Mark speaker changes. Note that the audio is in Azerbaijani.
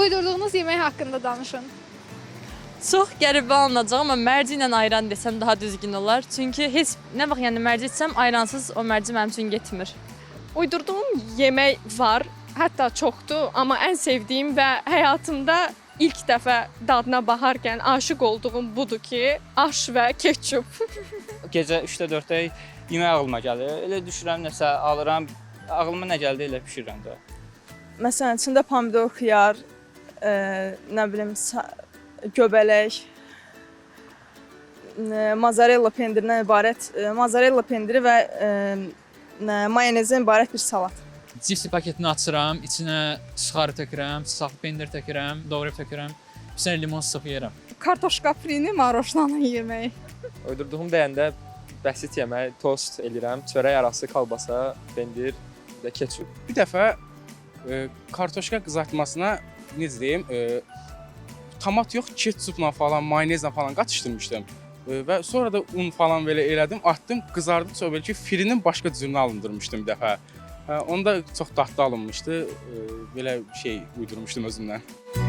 Speaker 1: uydurduğunuz yemək haqqında danışın.
Speaker 2: Çox qəribə alınacaq, amma mərci ilə ayran desəm daha düzgün olar. Çünki heç nə vaxt yəni mərci içsəm ayransız o mərci mənim üçün getmir.
Speaker 3: Uydurduğum yemək var, hətta çoxdur, amma ən sevdiyim və həyatımda ilk dəfə dadına baxarkən aşiq olduğum budur ki, aş və ketçup.
Speaker 4: Gecə 3-də 4-də yemək ağlıma gəlir. Elə düşürəm nəsə alıram, ağlıma nə gəldi elə bişirirəm də.
Speaker 5: Məsələn, içində pomidor, xiyar, nə bilim, göbələk, mozzarella pendirindən ibarət, mozzarella pendiri və mayonezdən ibarət bir salat.
Speaker 6: Cipsi paketini açıram, içinə suxarı tökürəm, saf pendir tökürəm, doğrayıb tökürəm, üstünə limon sıxıb yeyirəm.
Speaker 7: Kartoşka frini maroşlanla yemək.
Speaker 8: Uydurduğum deyəndə bəsit yemək, tost eləyirəm, çörək arası kalbasa, pendir və ketçup.
Speaker 9: Bir dəfə kartoşka qızartmasına necə deyim, tomat yox, ketçupla falan, mayonezlə falan qatışdırmışdım. Və sonra da un falan belə elədim, atdım, qızardıqca belə ki, firinin başqa cürünü alındırmışdım bir dəfə. Onda çox dadlı alınmışdı, belə şey uydurmuşdum özümdən.